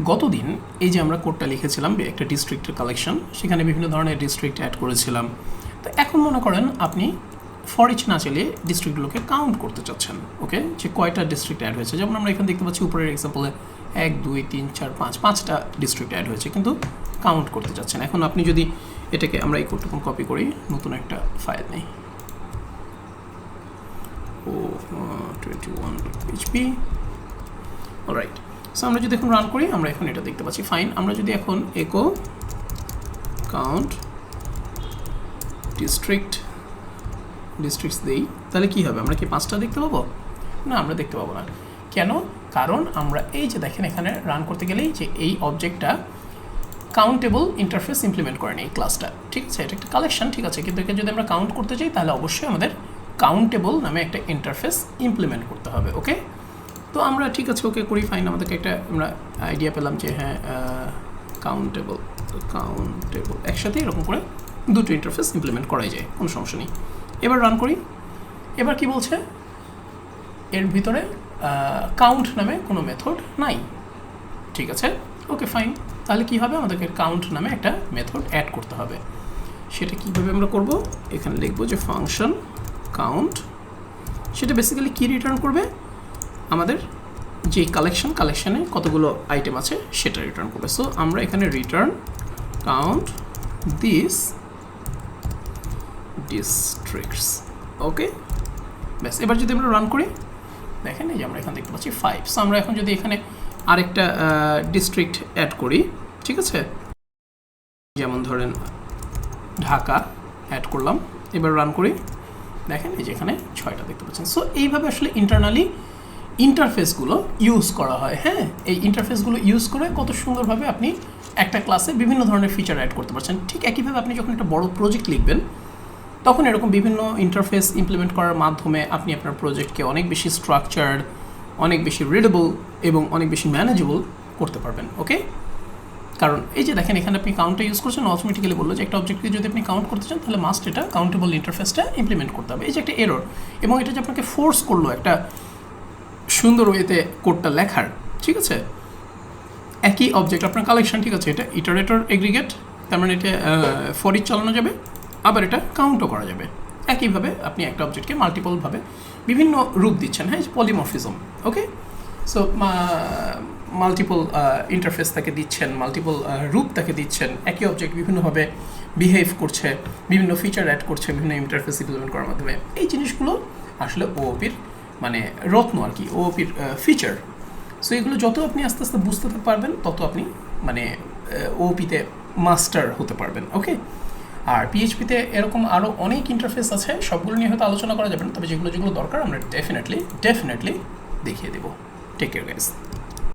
গতদিন এই যে আমরা কোডটা লিখেছিলাম একটা ডিস্ট্রিক্টের কালেকশন, সেখানে বিভিন্ন ধরনের ডিস্ট্রিক্ট অ্যাড করেছিলাম। তো এখন মনে করেন আপনি ফর ইচ না চালিয়ে ডিস্ট্রিক্টগুলোকে কাউন্ট করতে চাচ্ছেন, ওকে, যে কয়টা ডিস্ট্রিক্ট অ্যাড হয়েছে। যেমন আমরা এখানে দেখতে পাচ্ছি উপরের এক্সাম্পলে 1 2 3 4 5 5টা ডিস্ট্রিক্ট অ্যাড হয়েছে, কিন্তু কাউন্ট করতে চাচ্ছেন। এখন আপনি যদি এটাকে আমরা এই কোডটুকু কপি করি, নতুন একটা ফাইল নেই, o21.php, অলরাইট। সো আমরা যদি এখন রান করি, আমরা এখন এটা দেখতে পাচ্ছি ফাইন। আমরা যদি এখন echo count ডিস্ট্রিক্টস দেই, তাহলে কি হবে? আমরা কি 5টা দেখতে পাবো? না, আমরা দেখতে পাবো না। কেন? কারণ আমরা এই যে দেখেন এখানে রান করতে গেলেই যে এই অবজেক্টটা কাউন্টেবল ইন্টারফেস ইমপ্লিমেন্ট করেনি এই ক্লাসটা, ঠিক আছে? এটা একটা কালেকশন, ঠিক আছে, কিন্তু একে যদি আমরা কাউন্ট করতে চাই তাহলে অবশ্যই আমাদের কাউন্টেবল নামে একটা ইন্টারফেস ইমপ্লিমেন্ট করতে হবে, ওকে? তো আমরা ঠিক আছে ওকে করি, ফাইন। আমাদেরকে একটা আমরা আইডিয়া পেলাম যে হ্যাঁ কাউন্টেবল একসাথে এরকম করে দুটো ইন্টারফেস ইমপ্লিমেন্ট করাই যায়, কোনো সমস্যা নেই। এবার রান করি। এবার কি বলছে? এর ভিতরে কাউন্ট নামে কোনো মেথড নাই, ঠিক আছে, ওকে ফাইন। তাহলে কি হবে? আমাদেরকে কাউন্ট নামে একটা মেথড অ্যাড করতে হবে। সেটা কীভাবে আমরা করব? এখানে লিখবো যে ফাংশন কাউন্ট। সেটা বেসিক্যালি কী রিটার্ন করবে? আমাদের যে কালেকশনে কতগুলো আইটেম আছে সেটা রিটার্ন করবে। সো আমরা এখানে রিটার্ন কাউন্ট দিস ডিস্ট্রিক্টস, ওকে, ব্যাস। এবার যদি আমরা রান করি, দেখেন এই যে আমরা এখানে দেখতে পাচ্ছি 5। সো আমরা এখন যদি এখানে আরেকটা ডিস্ট্রিক্ট অ্যাড করি, ঠিক আছে, যেমন ধরেন ঢাকা অ্যাড করলাম, এবার রান করি, দেখেন এই যে এখানে 6টা দেখতে পাচ্ছেন। সো এইভাবে আসলে ইন্টারনালি ইন্টারফেসগুলো ইউজ করা হয়। হ্যাঁ, এই ইন্টারফেসগুলো ইউজ করে কত সুন্দরভাবে আপনি একটা ক্লাসে বিভিন্ন ধরনের ফিচার অ্যাড করতে পারছেন। ঠিক একইভাবে আপনি যখন একটা বড় প্রজেক্ট লিখবেন, তখন এরকম বিভিন্ন ইন্টারফেস ইমপ্লিমেন্ট করার মাধ্যমে আপনি আপনার প্রজেক্টকে অনেক বেশি স্ট্রাকচার্ড, অনেক বেশি রিডেবল এবং অনেক বেশি ম্যানেজেবল করতে পারবেন, ওকে? কারণ এই যে দেখেন এখানে আপনি কাউন্টটা ইউজ করছেন, অটোমেটিক্যালি বললো যে একটা অবজেক্টকে যদি আপনি কাউন্ট করতে চান তাহলে মাস্ট এটা কাউন্টেবল ইন্টারফেসটা ইমপ্লিমেন্ট করতে হবে। এই যে একটা এরর, এবং এটা যে আপনাকে ফোর্স করলো একটা সুন্দর ওয়েতে কোডটা লেখার, ঠিক আছে? একই অবজেক্ট আপনার কালেকশন, ঠিক আছে, এটা ইটারেটর এগ্রিগেট, তার মানে এটা ফর ইচ চালানো যাবে, আবার এটা কাউন্টও করা যাবে। একইভাবে আপনি একটা অবজেক্টকে মাল্টিপলভাবে বিভিন্ন রূপ দিচ্ছেন, হ্যাঁ, পলিমরফিজম, ওকে? সো মাল্টিপল ইন্টারফেস তাকে দিচ্ছেন, মাল্টিপল রূপ তাকে দিচ্ছেন, একই অবজেক্ট বিভিন্নভাবে বিহেভ করছে, বিভিন্ন ফিচার অ্যাড করছে বিভিন্ন ইন্টারফেস ইমপ্লিমেন্ট করার মাধ্যমে। এই জিনিসগুলো আসলে ওওপির মানে রত্ন আর কি, ওওপির ফিচার। সো এগুলো যত আপনি আস্তে আস্তে বুঝতে পারবেন, তত আপনি মানে ওওপিতে মাস্টার হতে পারবেন, ওকে? আর পিএইচপিতে এরকম আরও অনেক ইন্টারফেস আছে, সবগুলো নিয়ে হয়তো আলোচনা করা যাবে না, তবে যেগুলো দরকার আমরা ডেফিনেটলি দেখিয়ে দেবো। Take care guys.